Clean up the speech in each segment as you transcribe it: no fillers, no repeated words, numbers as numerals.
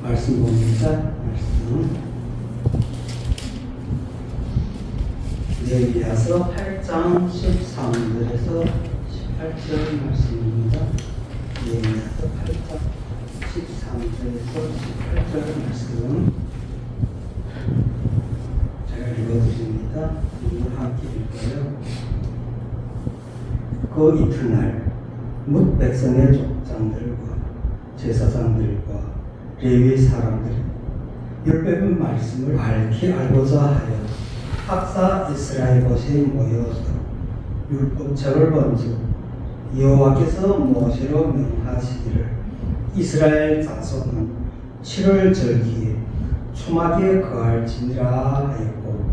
말씀 봅니다. 말씀 레위기서 8장 13절에서 18절 말씀입니다. 레위기서 8장 13절에서 18절 말씀 제가 읽어드립니다. 이걸 함께 읽어요. 그 이튿날 뭇 백성의 족장들과 제사장들과 레위 사람들이 율법 말씀을 밝히 알고자 하여 학사 이스라엘 곳에 모여서 율법책을 번지고 여호와께서 모세로 명하시기를 이스라엘 자손은 7월 절기에 초막에 거할지니라 하였고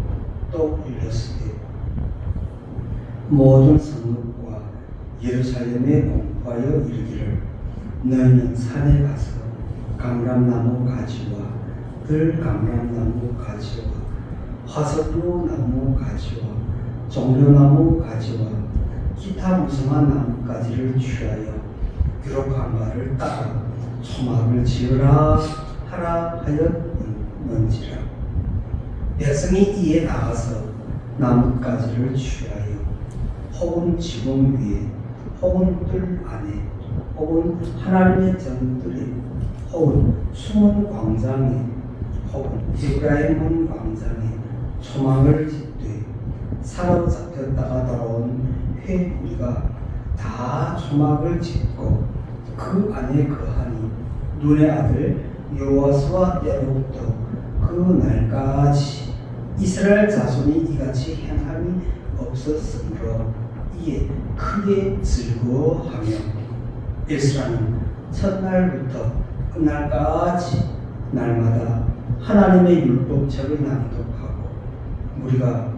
또 이르시되 모든 성읍과 예루살렘에 공포하여 이르기를 너희는 산에 가서 감람나무 가지와 들감람나무 가지와 화석로 나무 가지와 종려나무 가지와 기타 무성한 나무가지를 취하여 기록한 바를 따라 초막을 지으라 하라 하였는지라. 백성이 이에 나가서 나뭇가지를 취하여 혹은 지붕 위에 혹은 뜰 안에 혹은 하나님의 전들에 혹은 숨은 광장에 혹은 에브라임 광장에 초막을 짓되 사로잡혔다가 돌아온 회무리가 다 초막을 짓고 그 안에 거하니 눈의 아들 여호와스와 때로부터 그 날까지 이스라엘 자손이 이같이 행함이 없었으므로 이에 크게 즐거워하며 에스라는 첫날부터 끝날까지 날마다 하나님의 율법책을 낭독하고 우리가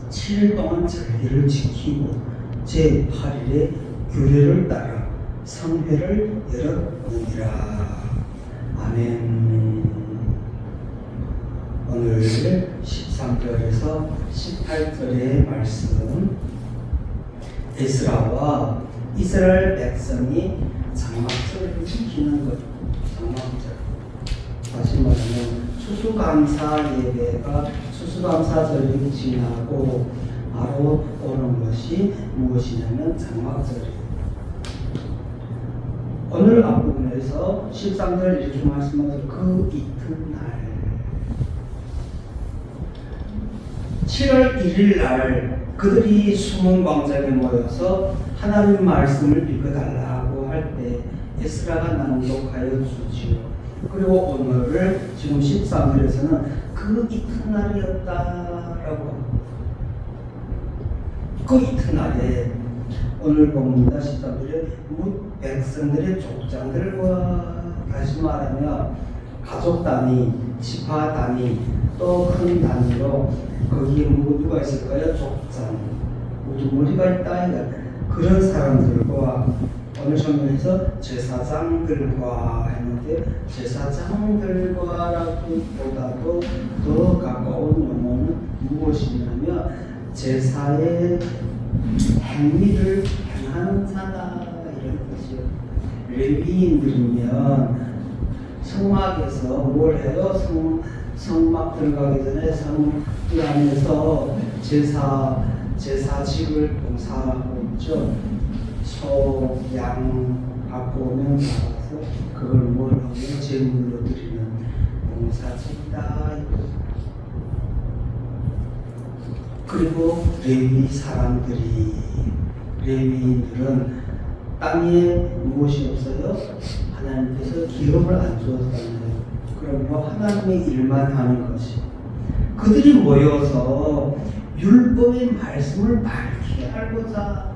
7일 동안 절기를 지키고 제8일에 규례를 따라 성회를 열었느니라. 아멘. 오늘 13절에서 18절의 말씀, 에스라와 이스라엘 백성이 장막절을 지키는 것. 장막절, 다시 말하면 추수감사 예배가 추수감사절이 지나고 바로 오는 것이 무엇이냐면 장막절이에요. 오늘 앞부분에서 13절 이렇게 말씀하죠. 그 이튿날 7월 1일 날 그들이 숨은 광장에 모여서 하나님 말씀을 읽어달라고 할 때 에스라가 낭독하여 주지요. 그리고 오늘을 지금 13절에서는 그 이튿날이었다라고, 그 이튿날에 오늘 봅니다. 13절에 뭇 백성들의 족장들과, 다시 말하면 가족 단위, 지파 단위, 또 큰 단위로 거기에 누가 있을까요? 족장, 우두머리가 있다. 그런 사람들과, 오늘 성경에서 제사장들과 했는데 제사장들과라기보다도 더 가까운 용어는 무엇이냐면 제사의 행위를 행하는 자다 이런 뜻이요. 레위인들이면 성막에서 뭘 해요? 성막 들어가기 전에 성그 안에서 제사직을 봉사하고 있죠. 소, 양 갖고 오면 나가서 그걸 뭘 하면 제물로 드리는 봉사직이다. 그리고 레위 사람들이, 레위인들은 땅에 무엇이 없어요? 하나님께서 기업을 안 주었다는 거예요. 그러므로 하나님의 일만 하는 것이, 그들이 모여서 율법의 말씀을 밝히 알고자,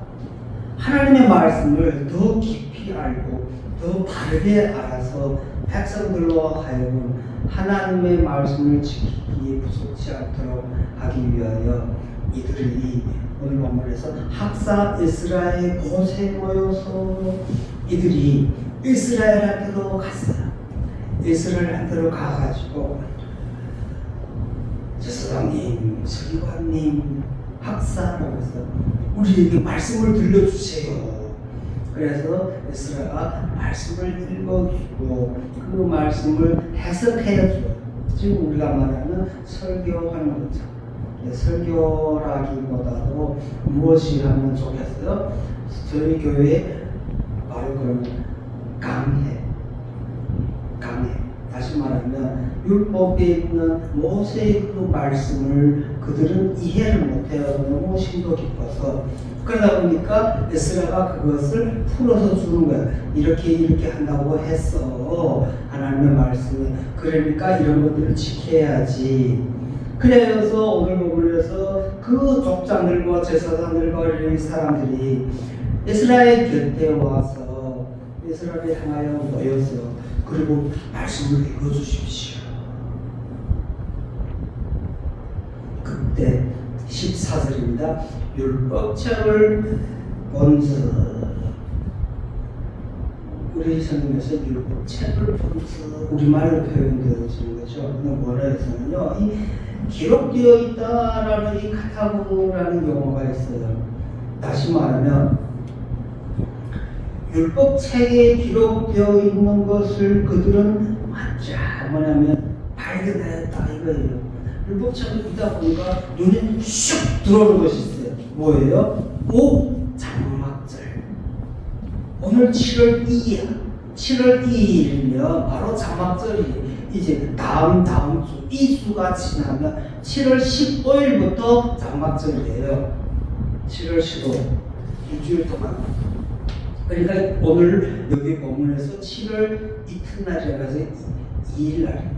하나님의 말씀을 더 깊이 알고 더 바르게 알아서 백성들로 하여금 하나님의 말씀을 지키기에 부족치 않도록 하기 위하여 이들이 오늘 본문에서 학사 이스라엘 곳에 모여서 이들이 이스라엘한테로 갔어요. 이스라엘한테로 가가지고 제사장님, 서기관님, 학사라고 해서 우리에게 말씀을 들려주세요. 그래서 에스라가 말씀을 읽어주고 그 말씀을 해석해줘요. 지금 우리가 말하는 설교하는 거죠. 설교라기보다도 무엇이 하면 좋겠어요? 저희 교회에 바로 그런 강해. 다시 말하면 율법에 있는 모세의 그 말씀을 그들은 이해를 못해요. 너무 심도 깊어서. 그러다 보니까 에스라가 그것을 풀어서 주는 거야. 이렇게 한다고 했어. 하나님의 말씀이. 그러니까 이런 것들을 지켜야지. 그래서 오늘 본문에서 그 족장들과 제사장들과 이 사람들이 에스라의 곁에 와서 에스라를 향하여 모여서 그리고 말씀을 읽어주십시오. 그때 14절입니다. 율법책을 본즉 우리 성경에서 율법책을 본즉 우리말로 표현되어지는 거죠. 원어에서는요, 이 기록되어 있다라는 이 카타고라는 용어가 있어요. 다시 말하면 율법책에 기록되어 있는 것을 그들은 뭐냐면 발견하였다 이거예요. 율법책을 읽다 보니까 눈에 슉 들어오는 것이 있어요. 뭐예요? 장막절. 오늘 7월 2일 7월 2일이면 바로 장막절이에요. 이제 다음 주 이 수가 지나면 7월 15일부터 장막절이에요. 7월 15일 일주일 동안. 그러니까 오늘 여기 본문에서 7월 이튿날이라서 2일날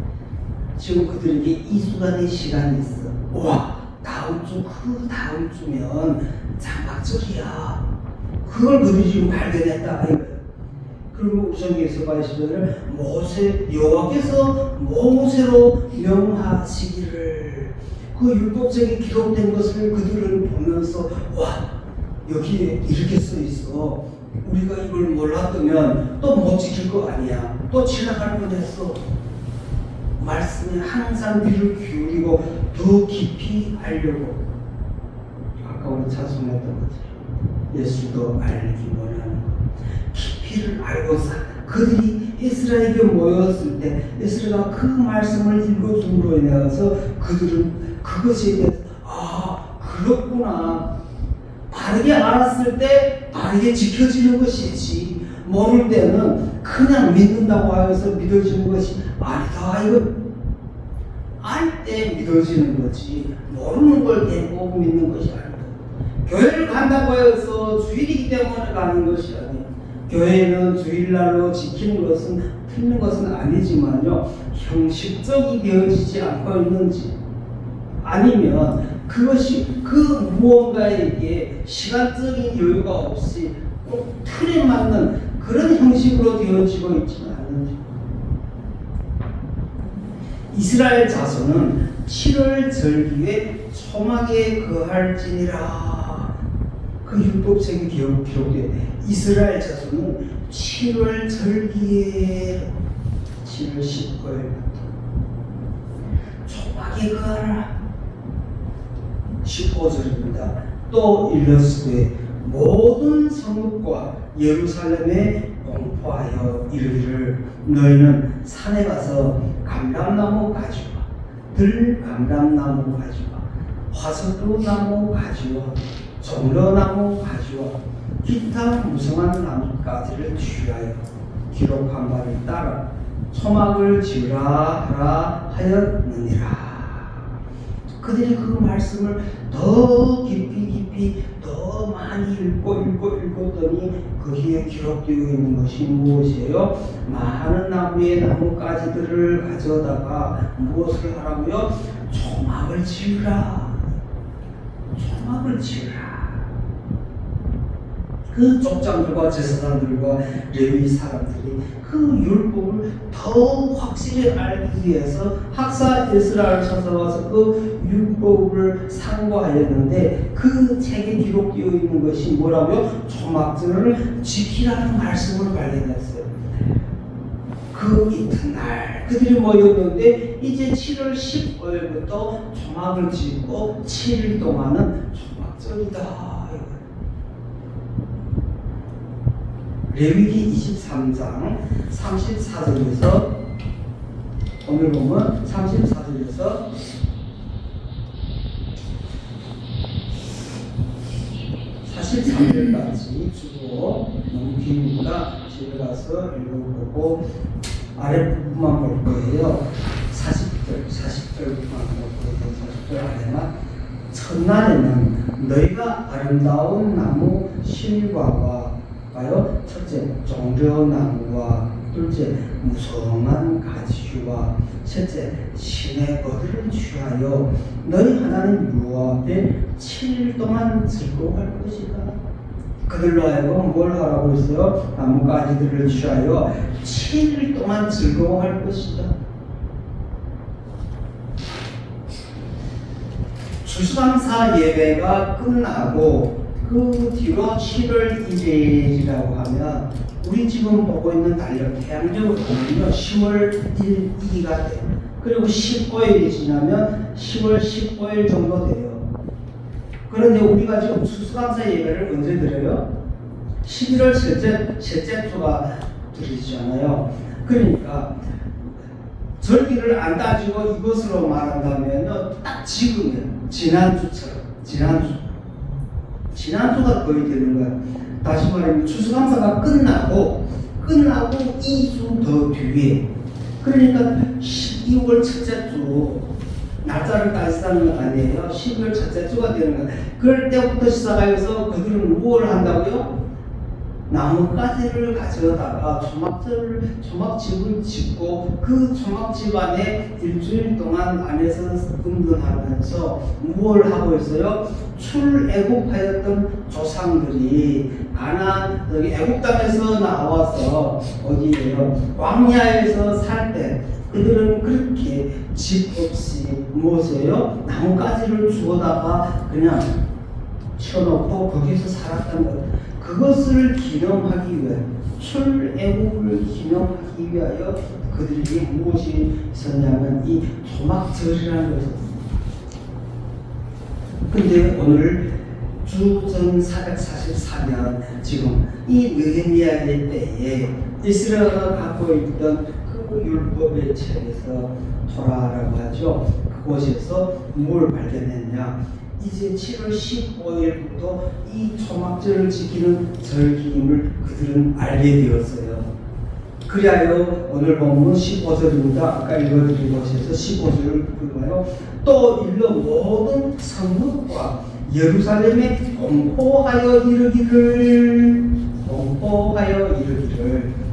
지금 그들에게 이 수간의 시간이 있어. 와, 다음 주면 장막절이야. 그걸 그들이 지금 발견했다 이거예요. 그리고 우선에서 봐주시면 여호와께서 모세로 명하시기를 그 율법책에 기록된 것을 그들은 보면서 와, 여기에 이렇게 써 있어. 우리가 이걸 몰랐다면 또 못 지킬 거 아니야. 또 지나갈 뻔했어. 말씀에 항상 귀를 기울이고 더 깊이 알려고. 아까 우리 찬송했던 것처럼 예수도 알기 원하는 것. 깊이를 알고서 그들이 에스라에게 모였을 때 에스라가 그 말씀을 읽어줌으로 인해서 그들은 그것에 대해서 그렇구나. 바르게 알았을 때 바르게 지켜지는 것이지, 모를 때는 그냥 믿는다고 하여서 믿어지는 것이 아니다. 이거 알 때 믿어지는 거지, 모르는 걸 대고 믿는 것이 아니다. 교회를 간다고 해서 주일이기 때문에 가는 것이 아니에요. 교회는 주일날로 지키는 것은 틀린 것은 아니지만요, 형식적이 되어지지 않고 있는지, 아니면 그것이 그 무언가에게 시간적인 여유가 없이 꼭 틀에 맞는 그런 형식으로 되어지고 있지는 않는지. 이스라엘 자손은 7월 절기에 초막에 거할지니라. 그 율법책이 기록되어 이스라엘 자손은 7월 절기에 7월 19일부터 초막에 거하라. 15절입니다. 또 일렀으되 모든 성읍과 예루살렘에 공포하여 이르기를 너희는 산에 가서 감람나무 가지와 들감람나무 가지와 화석류나무 가지와 종려나무 가지와 기타 무성한 나뭇가지를 취하여 기록한 바를 따라 초막을 지으라 하라 하였느니라. 그들이 그 말씀을 더 깊이 더 많이 읽었더니 거기에 기록되어 있는 것이 무엇이에요? 많은 나무의 나뭇가지들을 가져다가 무엇을 하라고요? 초막을 지으라. 초막을 지으라. 그 족장들과 제사장들과 레위 사람들이 그 율법을 더 확실히 알기 위해서 학사 에스라를 찾아와서 그 율법을 상고하였는데 그 책에 기록되어 있는 것이 뭐라고요? 초막절을 지키라는 말씀을 발견했어요. 그 이튿날 그들이 모였는데 이제 7월 15일부터 초막을 짓고 7일 동안은 초막절이다. 레위기 23장 34절에서 오늘 보면 34절에서 43절까지 주고 너무 기니까 집에 가서 읽어보고 아랫부분만 볼 거예요. 40절부터만 볼 거예요. 40절 아래만. 첫날에는 너희가 아름다운 나무 실과와 첫째 종려나무와 둘째 무성한 가지와 셋째 시내버들을 취하여 너희 하나님 여호와 앞에 7일 동안 즐거워할 것이다. 그들로 하여금 뭘 하라고 했어요? 나뭇가지들을 취하여 7일 동안 즐거워할 것이다. 추수감사 예배가 끝나고 그 뒤로 7월 1일이라고 하면 우리 지금 보고 있는 달력 태양적으로 보면 10월 1, 2가 돼요. 그리고 15일이 지나면 10월 15일 정도 돼요. 그런데 우리가 지금 추수감사 예배를 언제 드려요? 11월 셋째 주가 드리잖아요. 그러니까 절기를 안 따지고 이것으로 말한다면 딱 지금이에요. 지난주가 거의 되는 거예요. 다시 말하면 추수감사가 끝나고 2주 더 뒤에, 그러니까 12월 첫째 주 날짜를 따지자는 건 아니에요. 12월 첫째 주가 되는 거예요. 그럴 때부터 시작하여서 그들은 무엇을 한다고요? 나뭇가지를 가져다가 초막집을 짓고 그 초막집 안에 일주일 동안 안에서 금근하면서 무엇을 하고 있어요? 출애굽하였던 조상들이 여기 애굽 땅에서 나와서 어디에요? 광야에서 살 때 그들은 그렇게 집 없이 무엇이에요? 나뭇가지를 주워다가 그냥 쳐놓고 거기서 살았던 것. 그것을 기념하기 위해 출애굽을 기념하기 위하여 그들에게 무엇이 있었냐면 이 조막절이라는 것이 있었어요. 근데 오늘 주전 444년 지금 이 느헤미야의 때에 이스라엘가 갖고 있던 그 율법의 책에서 토라라고 하죠. 그곳에서 뭘 발견했냐? 이제 7월 15일부터 이 초막절을 지키는 절기임을 그들은 알게 되었어요. 그리하여 오늘 본문 15절입니다. 아까 읽어드린 곳에서 15절을 보면 또 일러 모든 성읍과 예루살렘에 공포하여 이르기를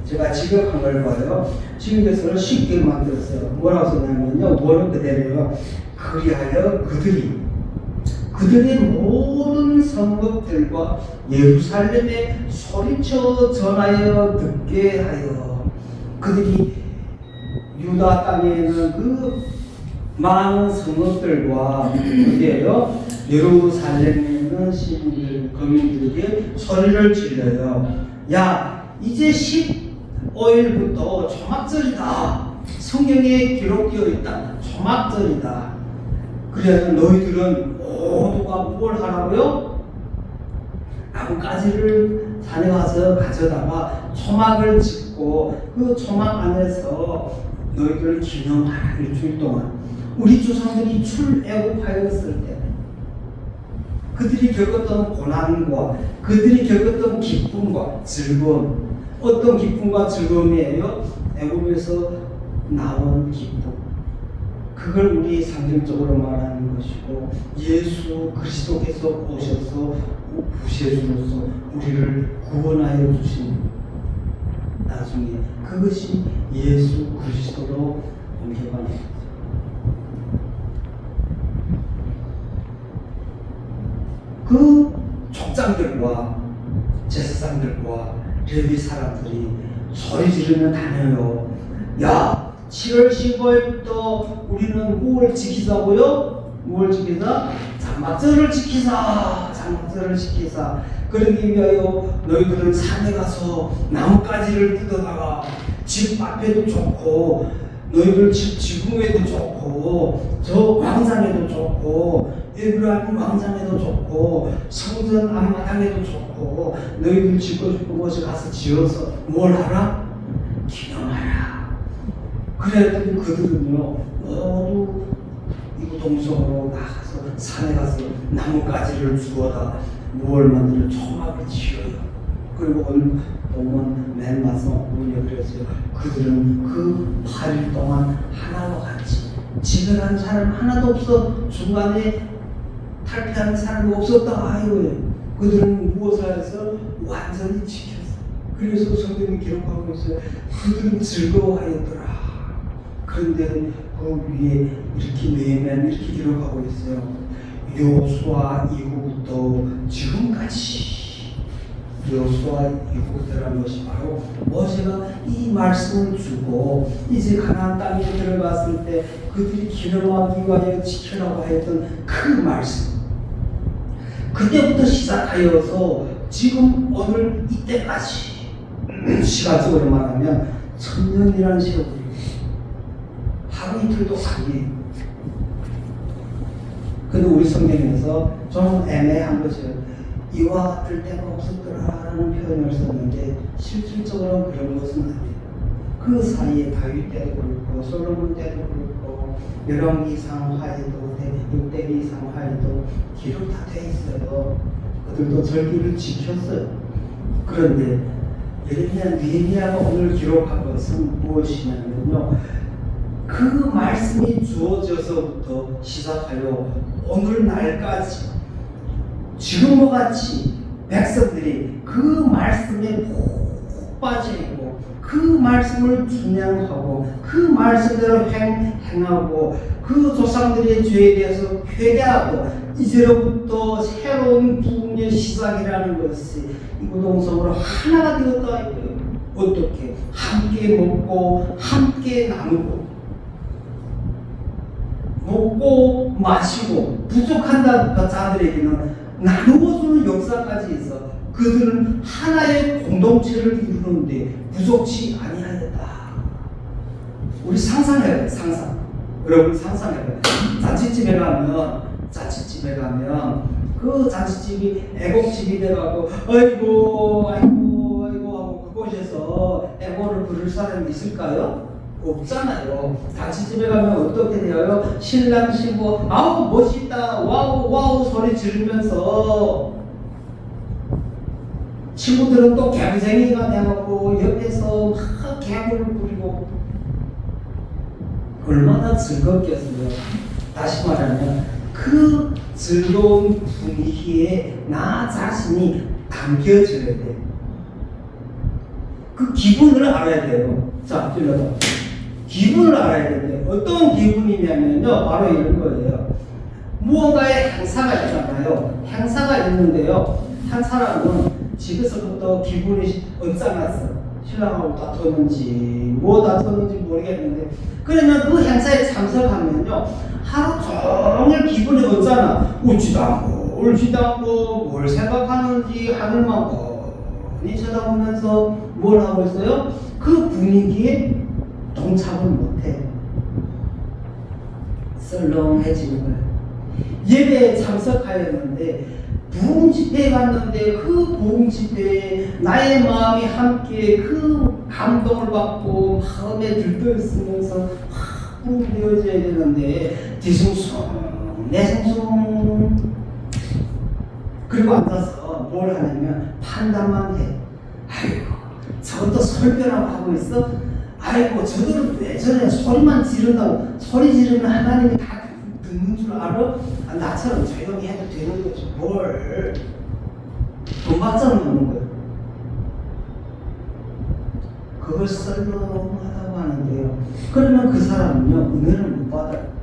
제가 지적한 걸 봐요. 지금에서는 쉽게 만들었어요. 뭐라고 썼냐면요. 원은 그대로요. 그리하여 그들의 모든 성읍들과 예루살렘에 소리쳐 전하여 듣게 하여 그들이 유다 땅에 있는 그 많은 성읍들과 어디에요? 예루살렘에 있는 시민들, 거민들에게 소리를 질러요. 야, 이제 15일부터 초막절이다. 성경에 기록되어 있다. 초막절이다. 그래서 너희들은 모두가 뭘 하라고요? 나뭇가지를 산에 가서 가져다가 초막을 짓고 그 초막 안에서 너희들을 기념하라. 일주일 동안. 우리 조상들이 출애굽하였을 때 그들이 겪었던 고난과 그들이 겪었던 기쁨과 즐거움, 어떤 기쁨과 즐거움이에요? 애굽에서 나온 기쁨. 그걸 우리 상징적으로 말하는 것이고, 예수 그리스도께서 오셔서 구세주로서 우리를 구원하여 주신 나중에 그것이 예수 그리스도로 옮겨가는 거죠. 그 족장들과 제사장들과 레위 사람들이 소리 지르면 다녀요. 야, 7월 15일부터 우리는 무엇을 지키자고요? 무엇을 지키자? 장막절을 지키자. 장막절을 지키자. 그러기 위하여 너희들은 산에 가서 나뭇가지를 뜯어다가 집 앞에도 좋고 너희들 집 지붕에도 좋고 저 광장에도 좋고 에브라임 광장에도 좋고 성전 앞마당에도 좋고 너희들 짓고 싶은 곳에 가서 지어서 뭘 하라? 기념하라. 그랬더니 그들은요 모두 이구동성으로 나가서 산에 가서 나뭇가지를 주워다 뭘 만들어 초막을 지어요. 그리고 오늘 보면 맨 마지막 부분에 그랬어요. 그들은 그 8일 동안 하나와 같이 지배하는 사람 하나도 없어. 중간에 탈피하는 사람이 없었다. 아이고요. 그들은 무엇을 해서 완전히 지켰어. 그래서 성경이 기록하고 있어요. 그들은 즐거워하였더라. 그런데 그 위에 이렇게 내면 이렇게 기록하고 있어요. 여호수아 이후부터 지금까지 여호수아 이후부터라는 것이 바로 모세가 이 말씀을 주고 이제 가나안 땅에 들어갔을 때 그들이 기념하기 위하여 지키라고 했던 그 말씀, 그때부터 시작하여서 지금 오늘 이때까지 시간적으로 말하면 1000년이라는 세월이 하루 이틀도 아니에요. 근데 우리 성경에서 좀 애매한 것이에요. 이와 같을 때가 없었더라라는 표현을 썼는데 실질적으로는 그런 것은 아니에요. 그 사이에 다윗 때도 그렇고 솔로몬 때도 그렇고 열왕기 상하에도 6대기 상하에도 기록 다 돼 있어요. 그들도 절기를 지켰어요. 그런데 느헤미야가 오늘 기록한 것은 무엇이냐면요, 그 말씀이 주어져서부터 시작하여 오늘날까지 지금과 같이 백성들이 그 말씀에 푹 빠져있고 그 말씀을 준양하고 그 말씀대로 행하고 그 조상들의 죄에 대해서 회개하고 이제로부터 새로운 부흥의 시작이라는 것이 이구동성으로 하나가 되었다. 어떻게? 함께 먹고 함께 나누고 먹고 마시고 부족한 자들에게는 나누어주는 역사까지 있어. 그들은 하나의 공동체를 이루는데 부족치 아니하였다. 우리 상상해요. 상상. 여러분 상상해요. 자취집에 가면 그 자취집이 애곡집이 돼가고 아이고 하고 그곳에서 애고를 부를 사람이 있을까요? 없잖아요. 자취집에 가면 어떻게 돼요? 신랑 신부 아우 멋있다 와우 소리 지르면서 친구들은 또 갬생이가 돼갖고 옆에서 막 개구를 부리고 얼마나 즐겁겠어요. 다시 말하면 그 즐거운 분위기에 나 자신이 담겨져야 돼요. 그 기분을 알아야 돼요. 자, 들려봐. 기분을 알아야 되는데 어떤 기분이냐면요, 바로 이런 거예요. 무언가의 행사가 있잖아요. 행사가 있는데요, 한 사람은 집에서부터 기분이 언짢았어. 신랑하고 다퉜는지 뭐 다퉜는지 모르겠는데, 그러면 그 행사에 참석하면요 하루 종일 기분이 언짢아. 웃지도 않고 울지도 않고 뭘 생각하는지 하늘만 뻔히 쳐다보면서 뭘 하고 있어요? 그 분위기에 동참을 못해. 썰렁해지는 거예요. 예배에 참석하였는데 부흥 집회에 갔는데 그 부흥 집회에 나의 마음이 함께 그 감동을 받고 마음에 들떠있으면서 부흥되어져야 되는데 뒤숭숭 내숭숭 그리고 앉아서 뭘 하냐면 판단만 해. 아이고 저것도 설교라고 하고 있어? 아이고 저들은 왜 저래? 소리만 지른다고. 소리 지르면 하나님이 다 듣는 줄 알아? 나처럼 조용히 해도 되는 거지. 뭘 돈 받자는 먹는 거야. 그걸 썰렁하다고 하는데요, 그러면 그 사람은요 은혜를 못 받아요.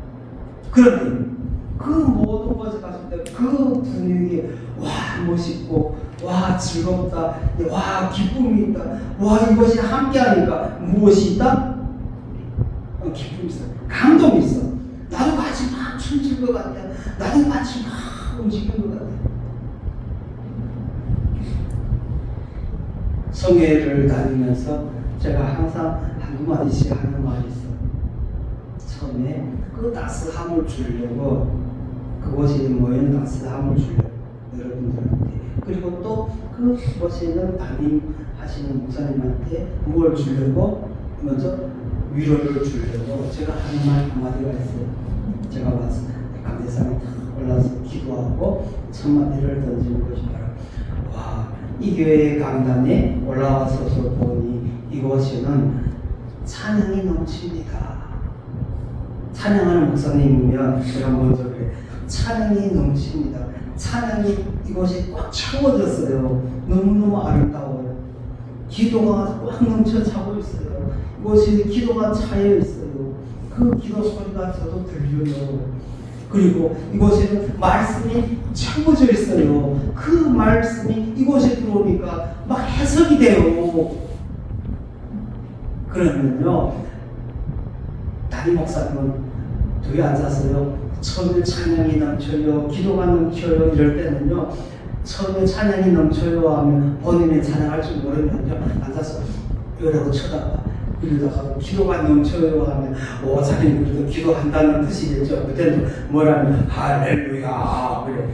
그런데 그 모든 곳에 갔을 때 그 분위기에 와 멋있고 와 즐겁다, 와 기쁨이 있다, 와 이것이 함께하니까 무엇이 있다? 기쁨이 있어, 감동이 있어. 나도 같이 막 춤출 것 같아. 나도 같이 막 움직일 것 같아. 성회를 다니면서 제가 항상 한두 마디씩 하는 말이 있어. 처음에 그 따스함을 주려고 그곳에 뭐에는 따스함을 주려 여러분들한테, 그리고 또 그곳에는 담임하시는 목사님한테 무엇을 주려고? 먼저 위로를 주려고 제가 하는 말 한마디가 있어요. 제가 와서 강대상에 올라서 기도하고 첫 마디를 던지는 것이 바로, 와, 이 교회 강단에 올라와서서 보니 이곳에는 찬양이 넘칩니다. 찬양하는 목사님이면 제가 먼저 그래, 찬양이 넘칩니다. 찬양이 이곳에 꽉 채워졌어요. 너무너무 아름다워요. 기도가 꽉 넘쳐 차고 있어요. 이곳에 기도가 차여 있어요. 그 기도 소리가 저도 들려요. 그리고 이곳에는 말씀이 채워져 있어요. 그 말씀이 이곳에 들어오니까 막 해석이 돼요. 그러면요, 담임 목사님은 뒤에 앉아서요, 처음에 찬양이 넘쳐요, 기도가 넘쳐요, 이럴 때는요, 처음에 찬양이 넘쳐요 하면 본인이 찬양할 줄 모르면요, 앉아서 이러고 쳐다봐. 그러다가 기도가 넘쳐요 하면, 오, 자기는 그래도 기도한다는 뜻이겠죠. 그때는 뭐라면 할렐루야 그래.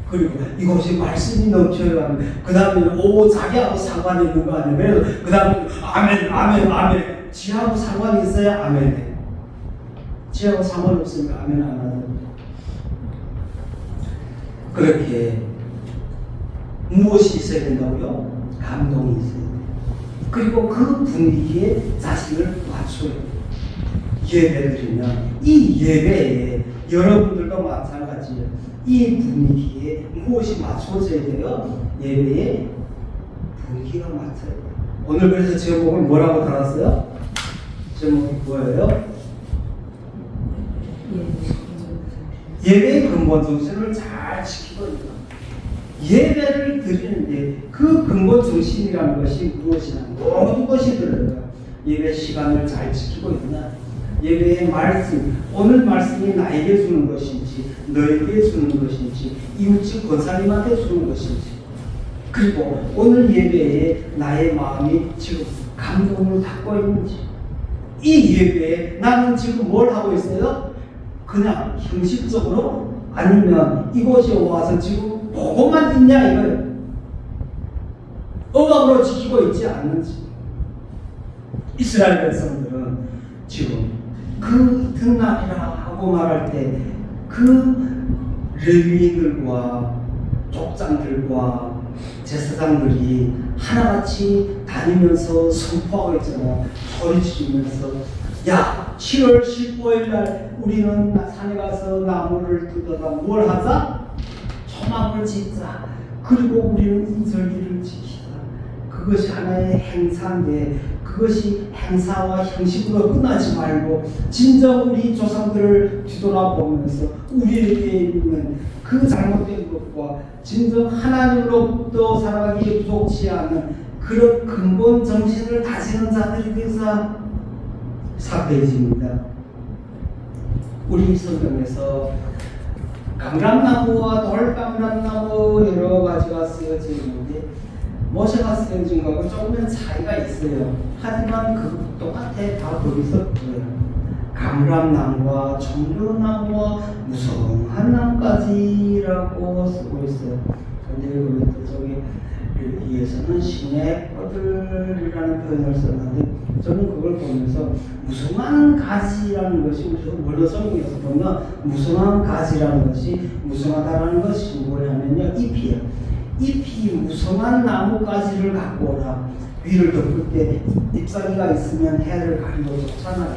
그리고 이것이 말씀이 넘쳐요 하면, 그 다음에 오, 자기하고 상관이 있는 거 아니에요. 그래서 그 다음에 아멘 아멘 아멘. 지하고 상관이 있어야 아멘 해. 지하고 상관이 없으니까 아멘 안 하죠. 그렇게 무엇이 있어야 된다고요? 감동이 있어야 돼요. 그리고 그 분위기에 자신을 맞춰야 돼요. 예배를 드리면 이 예배에 여러분들도 마찬가지예요. 이 분위기에 무엇이 맞춰져야 돼요? 예배에 분위기가 맞춰야 돼요. 오늘 그래서 제목을 뭐라고 달았어요? 제목이 뭐예요? 예배의 근본 정신을 잘 지키고 있다. 예배를 드리는데 그 근본 정신이라는 것이 무엇이냐? 모든 것이 들어요. 예배 시간을 잘 지키고 있나? 예배의 말씀, 오늘 말씀이 나에게 주는 것인지, 너에게 주는 것인지, 이웃집 권사님한테 주는 것인지, 그리고 오늘 예배에 나의 마음이 지금 감동을 받고 있는지, 이 예배에 나는 지금 뭘 하고 있어요? 그냥 형식적으로, 아니면 이곳에 와서 지금 보고만 있냐 이거예요. 억압으로 지키고 있지 않는지. 이스라엘 백성들은 지금 그 이튿날이라 하고 말할 때 그 레위인들과 족장들과 제사장들이 하나같이 다니면서 선포하고 있잖아요. 소리 지르면서, 야, 7월 15일 날 우리는 산에 가서 나무를 뜯어다 뭘 하자? 초막을 짓자. 그리고 우리는 인절기를 지키자. 그것이 하나의 행사인데, 그것이 행사와 형식으로 끝나지 말고 진정 우리 조상들을 뒤돌아보면서 우리에게 있는 그 잘못된 것과 진정 하나님으로부터 살아가기에 부족치 않은 그런 근본 정신을 다지는 자들이 되사 4페이지입니다. 우리 성경에서 감람나무와 돌감람나무 여러 가지가 쓰여져 있는데, 모세가 쓰여진 거하고 조금은 차이가 있어요. 하지만 그 똑같아. 다 거기서 보여요. 감람나무와 종려나무와 무성한 나무까지라고 쓰고 있어요. 근데 저기 여기에서는 시내꽃들이라는 표현을 썼는데, 저는 그걸 보면서 무성한 가지라는 것이, 물론 성경에서 보면 무성한 가지라는 것이, 무성하다라는 것이 뭐냐면요, 잎이에요. 잎이 무성한 나무가지를 갖고 오라. 위를 덮을 때 잎사귀가 있으면 해를 가리고 좋잖아요.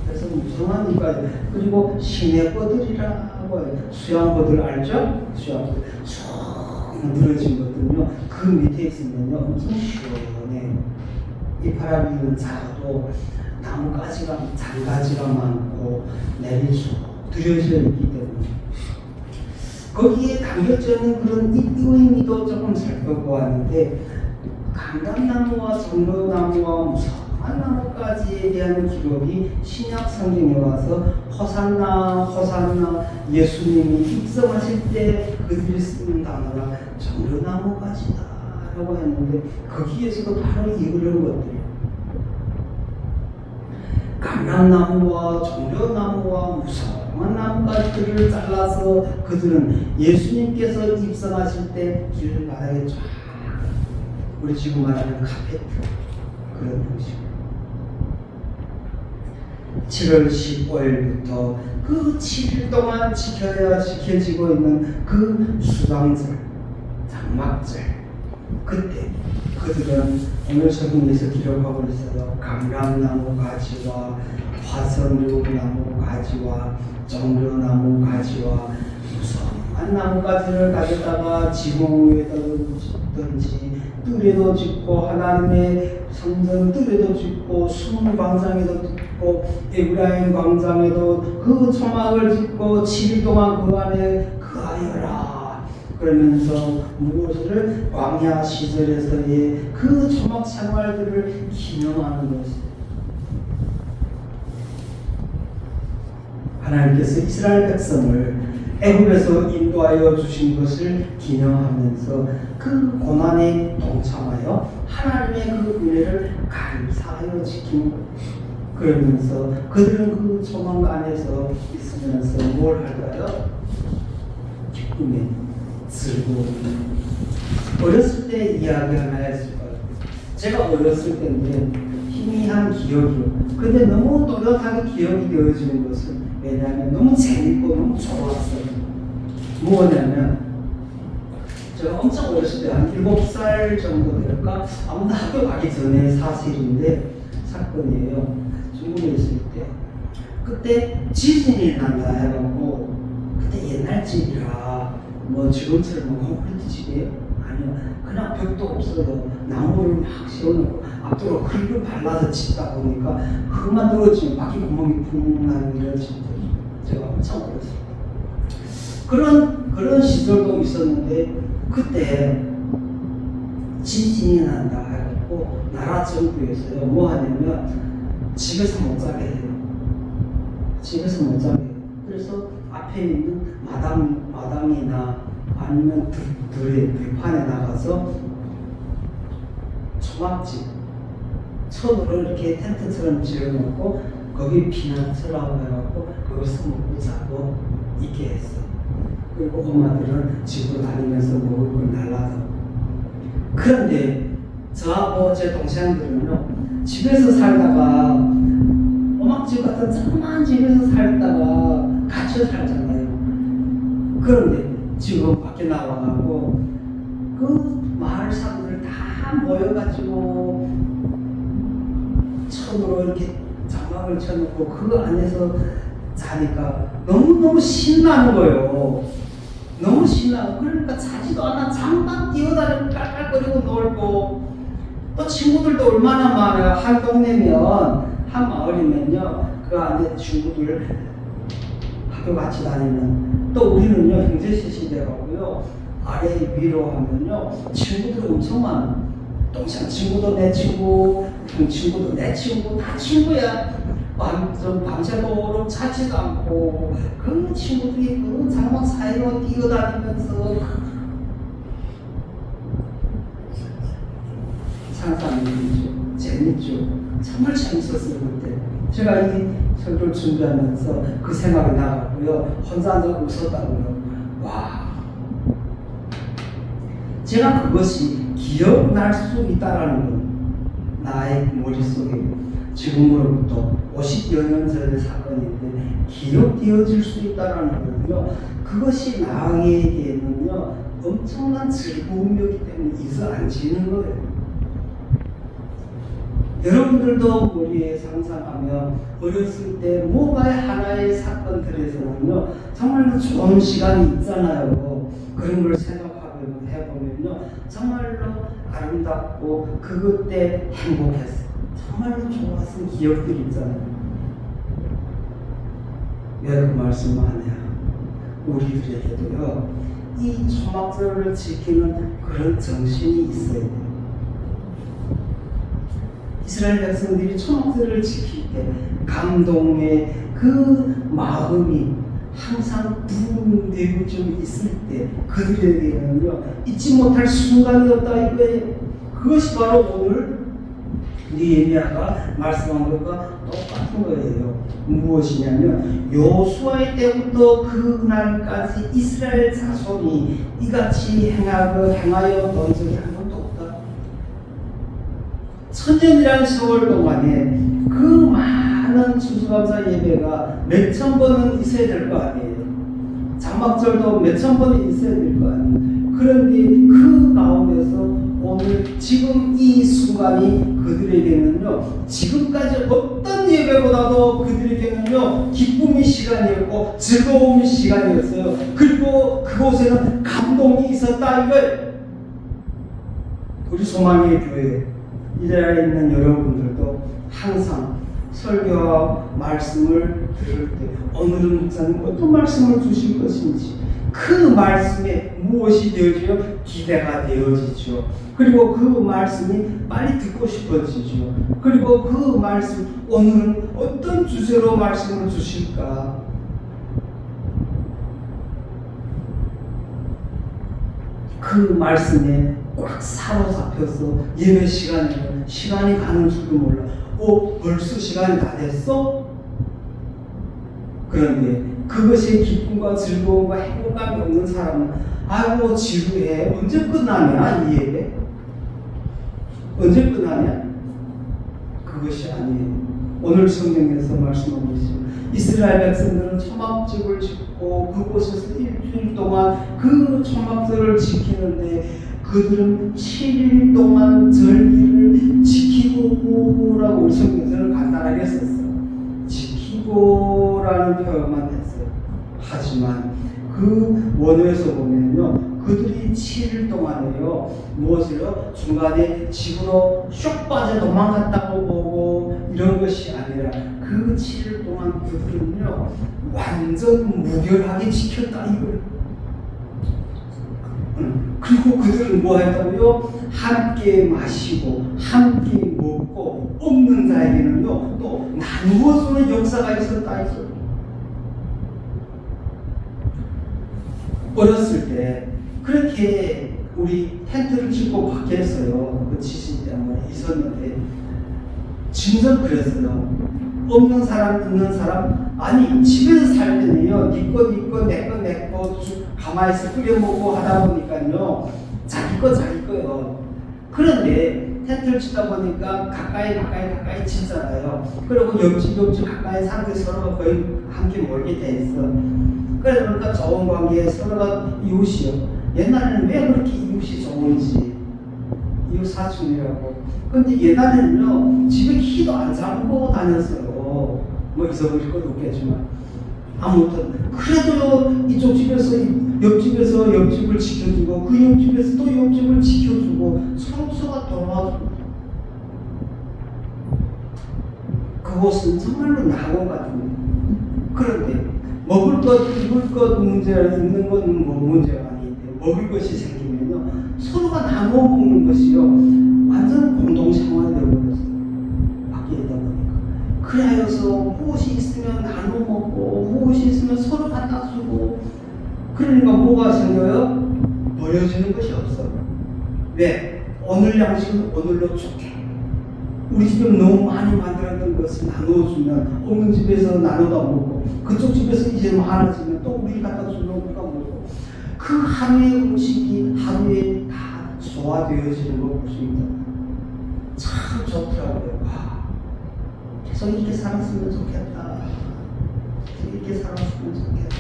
그래서 무성한 잎가지. 그리고 시내꽃들이라고 해요. 수양꽃들 알죠? 수양꽃 쑥 늘어진 것들은요, 그 밑에 있으면요 엄청 시원해요. 잎바람이 부는 작아도 나무가지가, 장가지가 많고 내리 쑥 들여져 있기 때문에 거기에 담겨져 있는 그런 의미도 조금 살펴보았는데, 감람나무와 종려나무와 무성한 나무까지에 대한 기록이 신약 성경에 와서 호산나 호산나 예수님이 입성하실 때 그들이 쓰는 단어가 종려나무까지다 라고 했는데, 거기에서도 바로 이런 것들이에요. 감람나무와 종려나무와 무성한 조그만 나뭇가지들을 잘라서 그들은 예수님께서 입성하실 때 길바닥에 쫙, 우리 지금 말하는 카페트 그런 형식. 7월 15일부터 그 7일 동안 지켜지고 있는 그 수당절, 장막절, 그때 그들은 오늘 성경에서 기록하고 있어요. 감람나무 가지와 화석류나무 가지와 정류나무 가지와 무성한 나무가지를 가져다가 지붕 위에다 던지 뜰에도 짓고 하나님의 성전 뜰에도 짓고 수문 광장에도 짓고 에브라임 광장에도 그 초막을 짓고 7일 동안 그 안에 거하여라 그러면서 무엇을 광야 시절에서의 그 초막 생활들을 기념하는 것이에요. 하나님께서 이스라엘 백성을 애굽에서 인도하여 주신 것을 기념하면서 그 고난에 동참하여 하나님의 그 은혜를 감사하여 지키는 것. 그러면서 그들은 그 초막 안에서 있으면서 뭘 할까요? 기쁨에 즐거움에. 어렸을 때 이야기 하나 했을 거예요. 제가 어렸을 때인데 희미한 기억이요. 근데 너무 또렷하게 기억이 되어지는 것은 왜냐하면 너무 재밌고 너무 좋았어요. 뭐냐면 제가 엄청 어렸을 때 한 7살 정도 될까? 아무나 학교 가기 전에 사실인데 사건이에요. 중국에 있을 때 그때 지진이 난다 해갖고 그때 옛날 집이라 뭐 지금처럼 뭐 콘크리트 집이에요? 아니요. 그냥 벽도 없어요. 나무를 막 씌워놓고 앞으로 흙을 발라서 짓다 보니까 흙만 들어지면 바퀴 구멍이 푹 나는 이런 집들. 제가 엄청 어렸어요. 그런 시절도 있었는데 그때 지진이 난다 해갖고 나라 정부에서요 뭐 하냐면 집에서 못 자게 해요. 집에서 못 자게 해요. 그래서 앞에 있는 마당이나 아니면 들판에 나가서 초막집 천으로 이렇게 텐트처럼 지어놓고 거기 피난처라고 해갖고 거기서 먹고 자고 있게 했어. 그리고 엄마들은 집으로 다니면서 먹을 걸 날라서. 그런데 저하고 제 동생들은요 집에서 살다가 오막집 같은 조그만 집에서 살다가 갇혀 살잖아요. 그런데 지금 밖에 나와가고 그 마을 사람들 다 모여가지고 천으로 이렇게 장막을 쳐놓고 그 안에서 자니까 너무너무 신나는 거예요. 너무 신나고 그러니까 자지도 않아. 잠깐 뛰어다니고 깔깔거리고 놀고 또 친구들도 얼마나 많아요. 한 동네면 한 마을이면요 그 안에 친구들 학교 같이 다니는 또 우리는요 형제셋이 돼가고요 아래 위로 하면요 친구들이 엄청 많아. 동생 친구도 내 친구, 형 친구도 내 친구, 다 친구야. 밤새도록 자지도 않고 그 친구들이 그 장막 사이로 뛰어다니면서 상상이죠. 재밌죠. 정말 재밌었어요 그때. 제가 이 설교를 준비하면서 그 생각이 나갔고요. 혼자 앉아 웃었다고요. 와. 제가 그것이 기억날 수 있다라는 건 나의 머릿속에 지금으로부터 50여 년 전의 사건인데 기억되어질 수 있다라는 거는요. 그것이 나에게는요 엄청난 즐거움이었기 때문에 있어 앉히는 거예요. 여러분들도 머리에 상상하며 어렸을 때 뭐가의 하나의 사건들에서는요 정말로 좋은 시간이 있잖아요. 그런 걸 해보면요 정말로 아름답고 그때 행복했어. 정말로 좋았던 기억들이 있잖아요. 왜 그 말씀을 하냐? 우리들에게도요 이 초막절을 지키는 그런 정신이 있어야 돼요. 이스라엘 백성들이 초막절을 지킬 때 감동의 그 마음이 항상 부흥되고 좀 있을 때 그들에게는요 잊지 못할 순간이었다 이거예요. 그것이 바로 오늘 느헤미야가 말씀한 것과 똑같은 거예요. 무엇이냐면 여호수아의 때부터 그날까지 이스라엘 자손이 이같이 행하여 본 적이 한 번도 없다. 천년이라는 세월 동안에 그 많은 추수감사 예배가 몇천 번은 있어야 될 거 아니에요. 장막절도 몇천 번은 있어야 될 거 아니에요. 그런데 그 가운데서 오늘 지금 이 순간이 그들에게는요, 지금까지 어떤 예배보다도 그들에게는요 기쁨의 시간이었고 즐거움의 시간이었어요. 그리고 그곳에는 감동이 있었다 이걸. 우리 소망의 교회 이 자리에 있는 여러분들도 항상 설교와 말씀을 들을 때 오늘은 목사님 어떤 말씀을 주실 것인지 그 말씀에 무엇이 되어지요? 기대가 되어지죠. 그리고 그 말씀이 빨리 듣고 싶어지죠. 그리고 그 말씀, 오늘은 어떤 주제로 말씀을 주실까? 그 말씀에 꽉 사로잡혀서 예배 시간이 가는 줄도 몰라. 벌써 시간이 다 됐어? 그런데 그것이 기쁨과 즐거움과 행복감이 없는 사람은 아이고 지루해. 언제 끝나냐 이 예배? 언제 끝나냐? 그것이 아니에요. 오늘 성경에서 말씀하고 있습니다. 이스라엘 백성들은 초막집을 짓고 그곳에서 일주일 동안 그 초막들을 지키는데 그들은 7일 동안 절기를 지키고라고 우리 성경에서는 간단하게 썼어요. 지키고라는 표현만 했어요. 하지만 그 원어에서 보면요, 그들이 7일 동안에요 무엇을요? 중간에 집으로 슉 빠져 도망갔다고 보고 이런 것이 아니라 그 7일 동안 그들은요 완전 무결하게 지켰다 이거예요. 그리고 그들은 뭐 했다고요? 함께 마시고 함께 먹고 없는 자에게는요 또 나누어 주는 역사가 있었다 이거예요. 어렸을 때 그렇게 우리 텐트를 짓고 밖에서요 그 지진 때문에 있었는데 진짜 그랬어요. 없는 사람 있는 사람 아니 집에서 살 때는요 네 거 내 거 가만히 있어 끓여 먹고 하다 보니까요 자기 거요. 그런데 텐트를 치다 보니까 가까이 치잖아요. 그리고 옆집 가까이 사람들이 서로가 거의 함께 멀게 돼 있어. 그러니까 좋은 관계에 서로가 이웃이요. 옛날에는 왜 그렇게 이웃이 좋은지 이웃 사촌이라고. 근데 옛날에는요 집에 키도 안 잠그고 다녔어요. 뭐 잊어버릴 것도 없겠지만 아무튼 그래도 이쪽 집에서 옆집에서 옆집을 지켜주고 그 옆집에서 또 옆집을 지켜주고 서로가 도와주고 그곳은 정말로 낙원 같은 거예요. 그런데 먹을 것, 입을 것 문제가 있는 건 뭐 문제가 아닌데 먹을 것이 생기면요 서로가 나눠 먹는 것이요 완전 공동생활이 되어버렸어요. 밖에 있다 보니까. 그래서 무엇이 있으면 나눠 먹고 무엇이 있으면 서로 갖다 주고 그러니까 뭐가 생겨요? 버려지는 것이 없어요. 왜? 오늘 양식은 오늘로 좋게. 우리 집에 너무 많이 만들었던 것을 나눠주면 없는 집에서 나눠다 먹고 그쪽 집에서 이제 많아지면 또 우리 갖다 주면 우리가 먹고 그 하루의 음식이 하루에 다 소화되어지는 걸 보십니다. 참 좋더라고요. 계속 이렇게 살았으면 좋겠다. 이렇게 살았으면 좋겠다.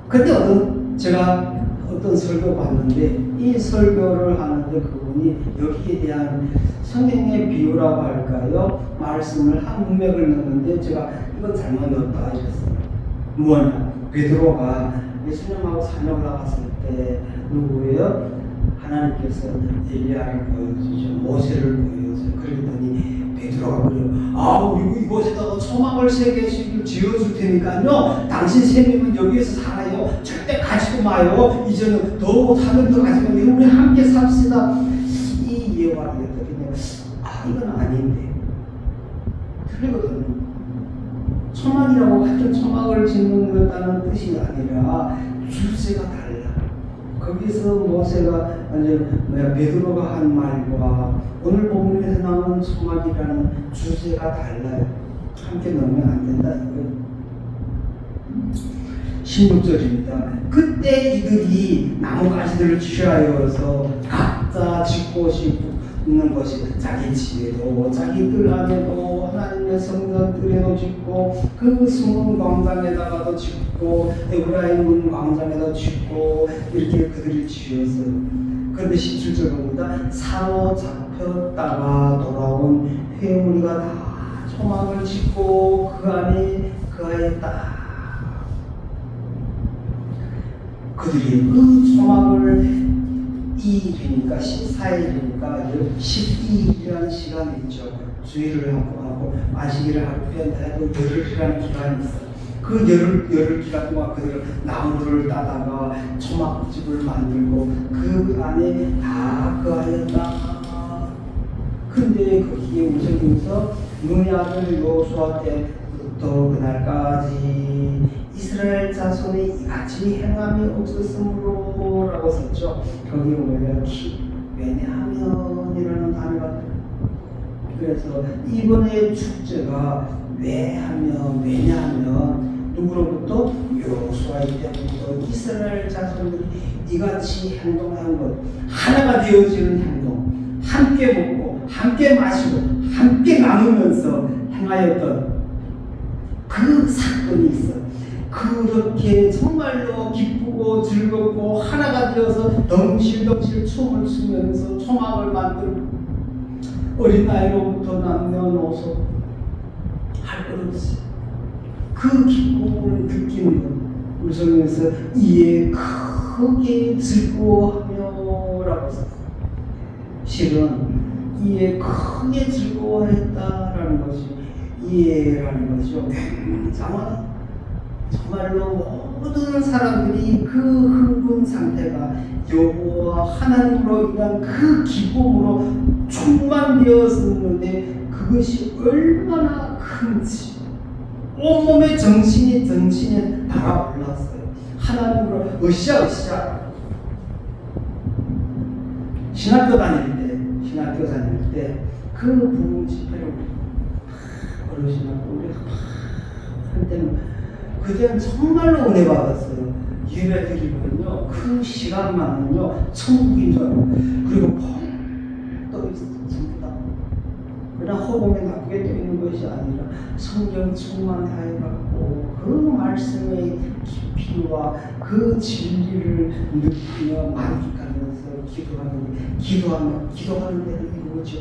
근데 제가 어떤 설교 봤는데 이 설교를 하는데 그분이 여기에 대한 성경의 비유라고 할까요? 말씀을 한 문맥을 넣는데 제가 이건 잘못 넣었다 이랬어요. 뭐냐? 베드로가 예수님하고 사명 나갔을 때 누구예요? 하나님께서 엘리야를 보여주죠. 모세를 보여주죠. 그러더니 베드로가 그래요. 이곳에다가 초막을 3개씩 지어줄 테니까요. 당신 3명은 여기에서 살아요. 절대 가지고 마요. 이제는 더 사면 더 가지고 마요. 우리 함께 삽시다. 이 예화를 했더니 이건 아닌데. 틀리거든요. 초막이라고 같은 초막을 짓는 것다는 뜻이 아니라 주제가 달라. 거기서 모세가 베드로가 한 말과 오늘 본문에서 나오는 소막이라는 주제가 달라요. 함께 넣으면 안 된다 이거예요. 16절입니다. 그때 이들이 나뭇가지들을 취하여서 각자 짓고 싶는 것이 자기 집에도 자기 뜰 안에도 하나님의 성전들에도 짓고 그 숨은 광장에다가도 짓고 에브라임 문 광장에도 짓고 이렇게 그들이 지었어요. 그런데 17절 봅니다. 사로잡혔다가 돌아온 회오리가 다 초막을 짓고 그 안에 딱 그들이 그 초막을 2일이니까 14일이니까 12일이라는 시간이 있죠. 주의를 하고 안식일을 하고 빼다 해도 열흘이라는 기간이 있어요. 그 열흘 기간 동안 그들은 나무를 따다가 초막집을 만들고 그 안에 다 거하였다. 근데 거기에 우선에서 눈의 아들 여호수아 때부터 그날까지 이스라엘 자손이 이같이 행함이 없었으므로 라고 썼죠. 거기에 보면 왜냐하면이라는 단어가 그래서 이번에 축제가 왜냐하면 누구로부터 여호수아 때부터 이스라엘 자손들이 이같이 행동한 것 하나가 되어지는 행동 함께 먹고 함께 마시고 함께 나누면서 행하였던 그 사건이 있어요. 그렇게 정말로 기쁘고 즐겁고 하나가 되어서 덩실덩실 춤을 추면서 초막을 만들고 어린 나이로부터 남녀노소 할 것 없이 그 기쁨을 느끼는 것 우리 성경에서 이에 크게 즐거워하며 라고 썼어요. 실은 이에 크게 즐거워했다라는 것이 이해라는 것이죠. 굉장한 정말로 모든 사람들이 그 흥분 상태가 여호와 하나님으로 인한 그 기쁨으로 충만되었었는데 그것이 얼마나 큰지 온몸의 정신에 달아올랐어요. 하나님으로 으쌰 신학교 다닐 때 그 부흥 집회를 어르신하고 우리가 할 때는 그때는 정말로 은혜 받았어요. 예배 드리면요 그 시간만은요 천국인 줄 알고 그리고 펑 떠 있어 전부 다. 그러나 허공에 나쁘게 떠 있는 것이 아니라 성령 충만하여갖고 그 말씀의 깊이와 그 진리를 느끼며 만족하면서 기도하는 데는 이루어져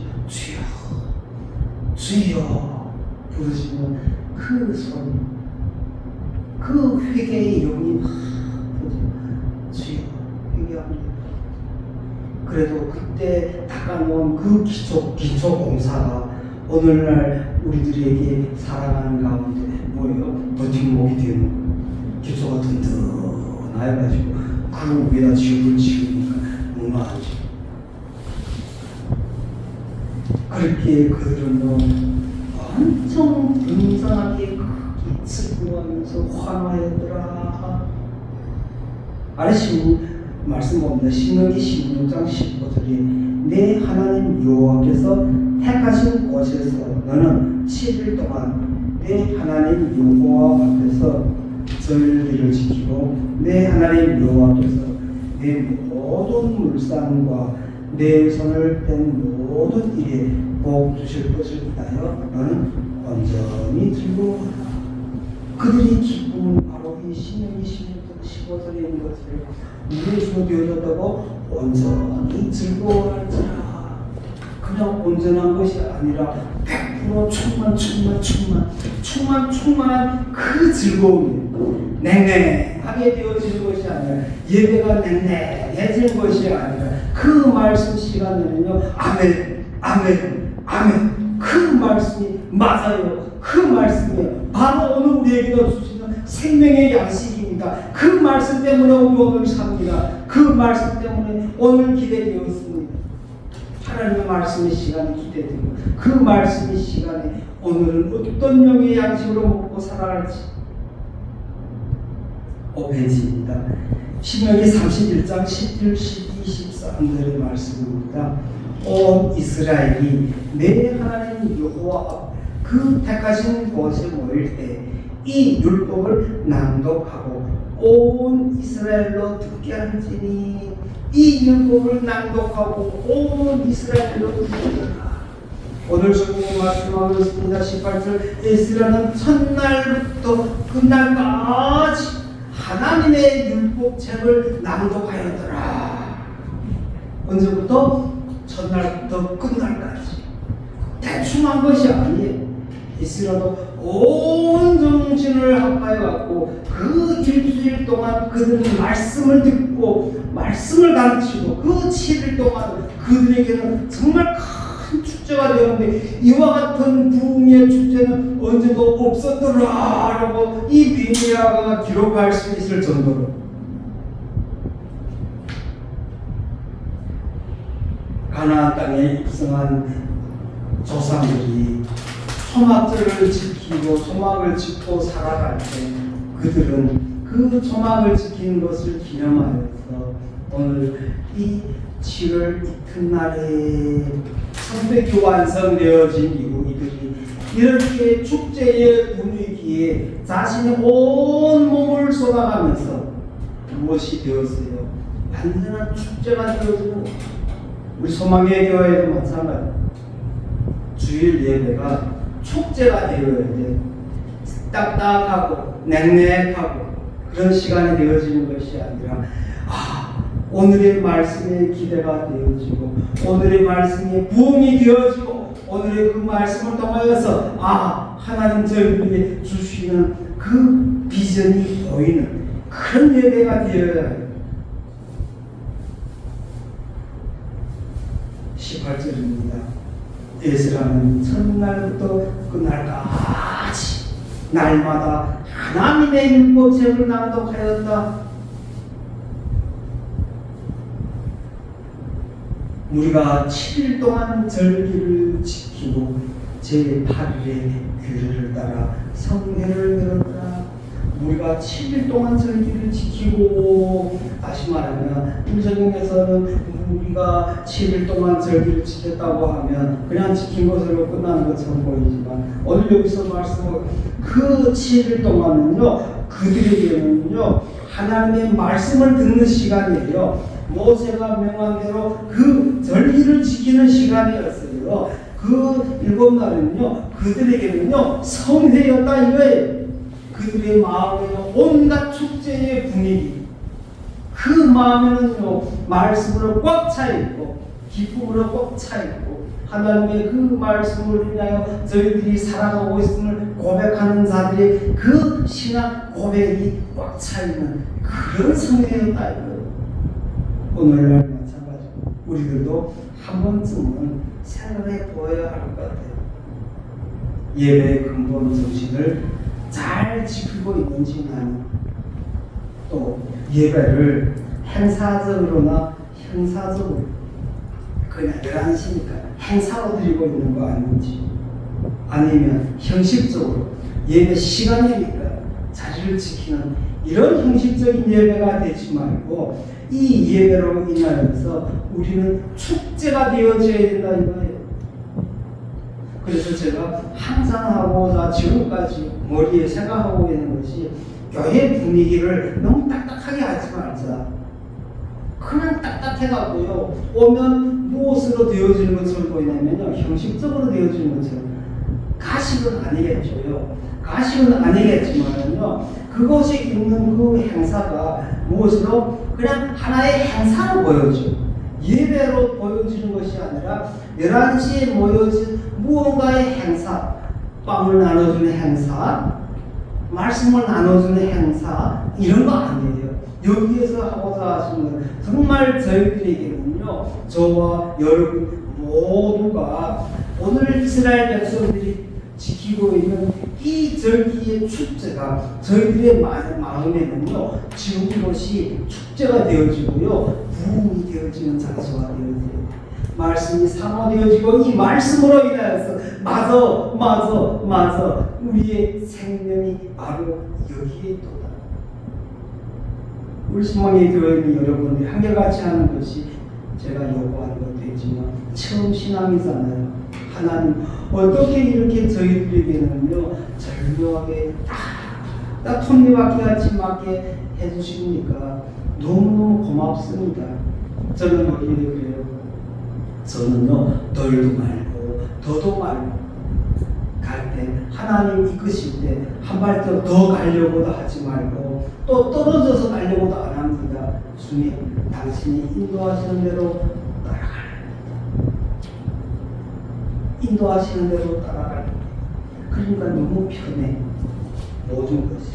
주여 부르시면 그 소리 그 회개의 영이 막 주여 회개합니다. 그래도 그때 닦아놓은 그 기초 공사가 오늘날 우리들에게 살아가는 가운데 뭐예요? 버팀목이 되는 기초가 든든해가지고 그 위에다 집을 지으니까 무너하죠. 그렇게 그들은 엄청 굉장하게 슬퍼하면서 환호하였더라. 아래 말씀 봅니다. 신명기 16장 15절에 내 하나님 여호와께서 택하신 곳에서 너는 7일 동안 내 하나님 여호와 앞에서 절기를 지키고 내 하나님 여호와께서 내 모든 물상과 내 손을 뺀 모든 일에 복 주실 것을 위하여 너는 온전히 즐거워하라. 그들의 기쁨은 바로 이 신명기 16장 15절에 있는 것을 우리에서 되어졌다고 온전히 즐거워할지라. 그냥 온전한 것이 아니라 100% 충만한 그 즐거움이 냉랭하게 되어지는 것이 아니라 예배가 냉랭해지는 것이 아니라 그 말씀 시간에는요 아멘 그 말씀이 맞아요. 그 말씀이 바로 오늘 우리에게도 주시는 생명의 양식입니다. 그 말씀 때문에 우리 오늘 삽니다. 그 말씀 때문에 오늘 기대되었습니다. 하나님의 말씀의 시간이 기대되고 그 말씀의 시간에 오늘은 어떤 명의 양식으로 먹고 살아갈지 오베지입니다. 신명기 31장 11, 12, 13절의 말씀입니다. 온 이스라엘이 내 하나님 여호와 앞 그 택하신 곳에 모일 때 이 율법을 낭독하고 온 이스라엘로 듣게 할지니 이 율법을 낭독하고 온 이스라엘로 듣게 하라. 오늘 성경 말씀하고 있습니다. 18절 에스라는 첫날부터 끝날까지 하나님의 율법책을 낭독하였더라. 언제부터? 첫날부터 끝날까지. 대충 한 것이 아니에요. 에스라도 온 정신을 합하여 갖고 그 일주일 동안 그들은 말씀을 듣고 말씀을 가르치고 그 7일 동안 그들에게는 정말 큰 축제가 되었는데 이와 같은 부흥의 축제는 언제도 없었더라라고 이 미디아가 기록할 수 있을 정도로 가나안 땅에 입성한 조상들이 소막절을 지키고 소막을 짓고 살아갈 때 그들은 그 소막을 지키는 것을 기념하여서 오늘 이 7월 이튿날에 성벽이 완성되어진 이후 이들이 이렇게 축제의 분위기에 자신의 온 몸을 쏟아가면서 무엇이 되었어요? 완전한 축제가 되어지는 우리 소망의 교회도 마찬가지. 주일 예배가 축제가 되어야 돼. 딱딱하고 냉랭하고 그런 시간이 되어지는 것이 아니라 오늘의 말씀에 기대가 되어지고 오늘의 말씀에 부흥이 되어지고 오늘의 그 말씀을 통하여서 하나님 저희에게 주시는 그 비전이 보이는 그런 예배가 되어야 해요. 18절입니다. 에스라는 첫날부터 끝날까지 날마다 하나님의 율법책을 낭독하였다. 우리가 7일 동안 절기를 지키고 제8일에 규례를 따라 성회를 열었다. 우리가 7일 동안 절기를 지키고 다시 말하면 성경에서는 우리가 7일 동안 절기를 지켰다고 하면 그냥 지킨 것으로 끝나는 것처럼 보이지만 오늘 여기서 말씀은 그 7일 동안은요 그들에게는요 하나님의 말씀을 듣는 시간이에요. 모세가 명한 대로 그 절기를 지키는 시간이었어요. 그 7날은요 그들에게는요 성회였다 이거예요. 그들의 마음에는 온갖 축제의 분위기, 그 마음에는요 말씀으로 꽉 차있고 기쁨으로 꽉 차있고 하나님의 그 말씀을 위하여 저희들이 살아가고 있음을 고백하는 자들의 그 신앙 고백이 꽉 차있는 그런 성회였다 이거예요. 오늘날 마찬가지고 우리들도 한 번쯤은 생각해 보아야 할 것 같아요. 예배의 근본 정신을 잘 지키고 있는지는 또 예배를 행사적으로나 형사적으로 그냥 11시니까 행사로 드리고 있는 거 아닌지 아니면 형식적으로 예배 시간이니까 자리를 지키는 이런 형식적인 예배가 되지 말고 이 예배로 인하여서 우리는 축제가 되어져야 된다 이거예요. 그래서 제가 항상 하고자 지금까지 머리에 생각하고 있는 것이 교회 분위기를 너무 딱딱하게 하지 말자. 그냥 딱딱해갖고요 오면 무엇으로 되어지는 것처럼 보이냐면요 형식적으로 되어지는 것처럼 가식은 아니겠죠요. 가식은 아니겠지만요 그것이 있는 그 행사가 무엇으로 그냥 하나의 행사로 보여져. 예배로 보여지는 것이 아니라 11시에 모여진 무언가의 행사, 빵을 나눠주는 행사, 말씀을 나눠주는 행사 이런 거 아니에요. 여기에서 하고자 하시는 건 정말 저희들에게는요 저와 여러분 모두가 오늘 이스라엘 백성들이 지키고 있는 이 절기의 축제가 저희들의 마음에는요 지금 이것이 축제가 되어지고요 부흥이 되어지는 장소가 되어져요. 말씀이 사모되어지고 이 말씀으로 인하여서 맞아 우리의 생명이 바로 여기에 있다. 우리 소망의 교회는 여러분들이 한결같이 하는 것이 제가 요구하는 것도 있지만 처음 신앙이잖아요. 하나님 어떻게 이렇게 저희들에게는요 절묘하게 딱 톱니바퀴 같이 맞게 해주십니까? 너무너무 고맙습니다. 저는 오히려 그래요. 저는요 덜도 말고 더도 말고 갈 때 하나님 이끄실 때 한 발 더 가려고도 하지 말고 또 떨어져서 가려고도 안 합니다. 주님 당신이 인도하시는 대로 따라갈 인도하시는 대로 따라갈 그러니까 너무 편해 모든 것이.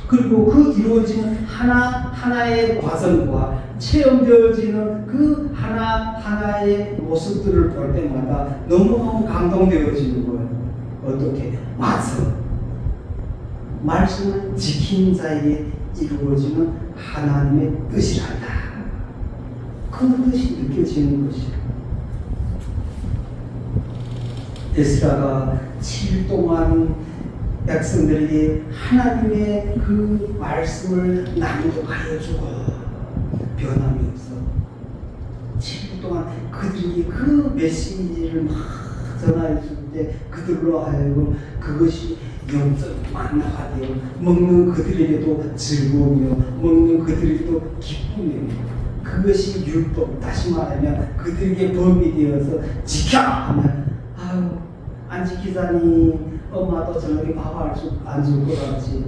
그리고 그 이루어지는 하나하나의 과정과 체험되어지는 그 하나하나의 모습들을 볼 때마다 너무너무 감동되어지는 거예요. 어떻게? 맞아. 말씀을 지킨 자에게 이루어지는 하나님의 뜻이란다. 그 뜻이 느껴지는 것이에요. 에스라가 7일 동안 백성들에게 하나님의 그 말씀을 낭독하여 주고 변함이 없어. 7일 동안 그들에게 그 메시지를 막 전하여 줄 때 그들로 하여금 그것이 영적 만나가 되어 먹는 그들에게도 즐거우며 먹는 그들에게도 기쁨이며 그것이 율법, 다시 말하면 그들에게 법이 되어서 지켜! 하면 아유 안 지키자니 엄마도 저녁에 밥 안 줄 것 같지.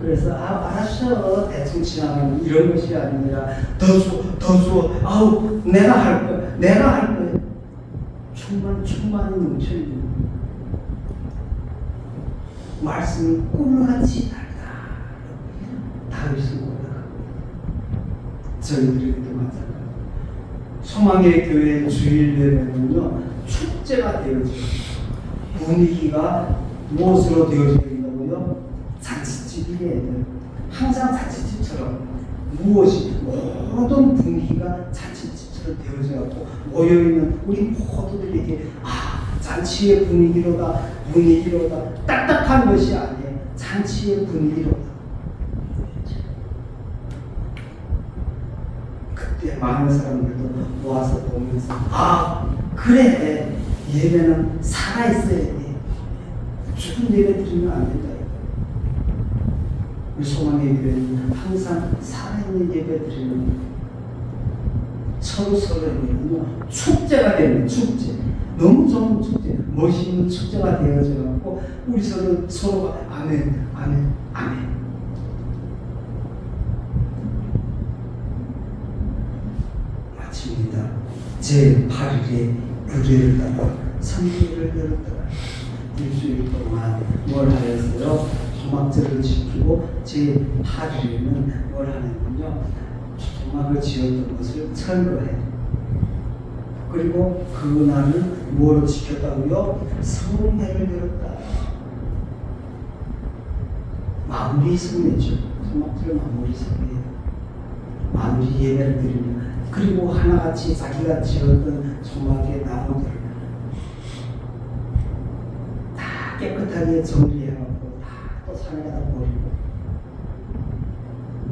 그래서 알았어 대충 지나가는 이런 것이 아니라 더 줘 아우 내가 할 거야 충만히 넘쳐있는 말씀이 꿀같이 달다. 다윗은 고백하고 저희들에게도 마찬가지. 소망의 교회 주일 예배는요 축제가 되어져요. 분위기가 무엇으로 되어져 있다고요? 잔치집이에요. 항상 잔치집처럼 무엇이 모든 분위기가 잔치집처럼 되어져갖고 모여있는 우리 모두들에게 잔치의 분위기로다 딱딱한 것이 아니에요. 잔치의 분위기로다. 그때 많은 사람들도 모아서 보면서 그래 예배는 살아있어야 돼. 죽은 예배 드리면 안 된다. 우리 소망의 교회는 항상 살아있는 예배 드리는 서로에게는요 축제가 되는 축제. 너무 좋은 축제, 멋있는 축제가 되어져갖고 우리 서로가 아멘 마칩니다. 제8일에 규례를 따라 성경을 열었더라. 일주일 동안 뭘 하였어요? 조막절을 지키고 제8일에는 뭘 하냐면요 조막을 지었던 것을 철거해. 그리고 그날을 뭐로 지켰다고요? 성회를 열었다. 마무리 성회죠. 조막절 마무리 성회. 마무리 예배를 드리며 그리고 하나같이 자기가 지었던 조막의 나무들을 다 깨끗하게 정리해갖고 다 또 산에다 버리고.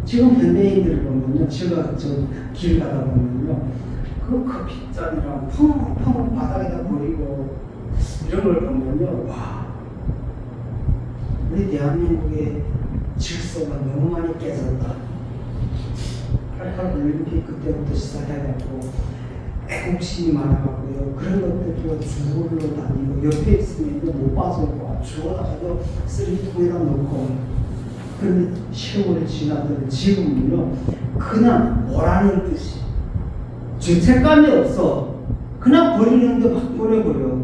지금 현대인들을 보면요, 제가 길 가다 보면요 그 커피잔이랑 펑펑 바닥에다 버리고 이런 걸 보면요 와 우리 대한민국의 질서가 너무 많이 깨졌다. 88 올림픽 그때부터 시작해갖고 애국심이 많아갖고요 그런 것들도 주물러 다니고 옆에 있으면 못 봐서 주워다가도 쓰레기통에다 넣고. 그런데 세월이 지나더니 지금은요 그냥 오라는 듯이 죄책감이 없어. 그냥 버리는데 막 버려버려.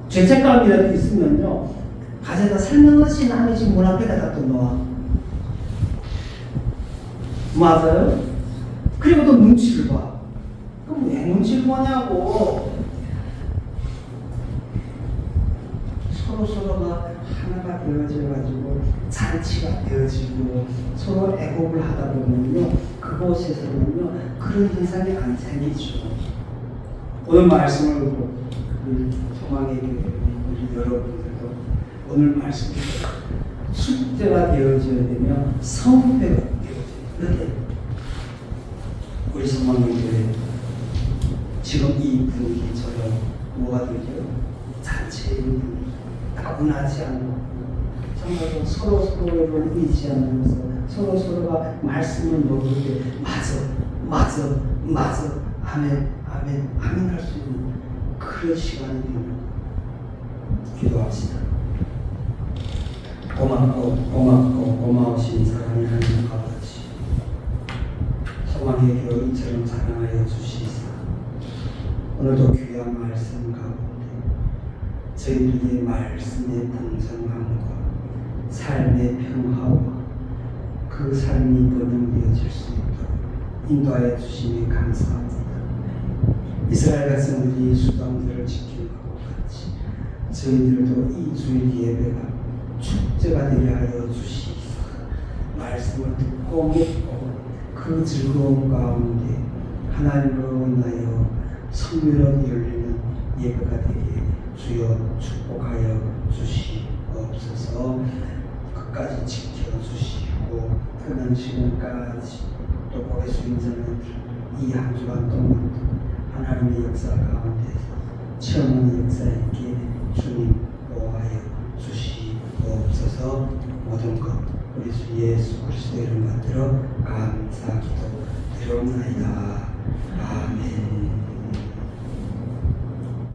죄책감이라도 있으면요 가져다 살며시 남의 집 문 앞에다 갖다 놓아. 맞아요? 그리고 또 눈치를 봐. 그럼 왜 눈치를 보냐고. 서로가 하나가 되어져가지고 잔치가 되어지고 서로 애국을 하다 보면요 그곳에서는요 그런 현상이 안 생기죠. 오늘 말씀을 보고 우리 소망의 우리 여러분들도 오늘 말씀을 축제가 되어져야 되며 성회가 되어져야 돼. 우리 소망교회 지금 이 분위기처럼 뭐가 되죠? 단체의 분위기, 따분하지 않고 정말 서로를 의지하면서 서로가 말씀을 먹을 때 맞아 아멘 할 수 있는 그런 시간이 되는 기도합시다. 고마우신 사랑의 하나님 아버지, 소망의 교회 이처럼 사랑하여 주시사 오늘도 귀한 말씀 가운데 저희들의 말씀의 풍성함과 삶의 평화와 그 삶이 번영되어질 수 있도록 인도하여 주시니 감사합니다. 이스라엘 백성들이 수당들을 지키는 것과 같이 저희들도 이 주일 예배가 축제가 되게 하여 주시옵소서. 말씀을 듣고 믿고 그 즐거움 가운데 하나님으로 인하여 성묘로 열리는 예배가 되게 주여 축복하여 주시옵소서. 끝까지 지켜주시고 끝난 시간까지 또 보게 수인자는 이 한 주간 동안 하나님의 역사 가운데서 체험하는 역사 있게 주님 보호하여 주시옵소서. 모든 것 우리 주 예수 그리스도의 이름 받들어 감사기도 드리옵나이다. 아멘.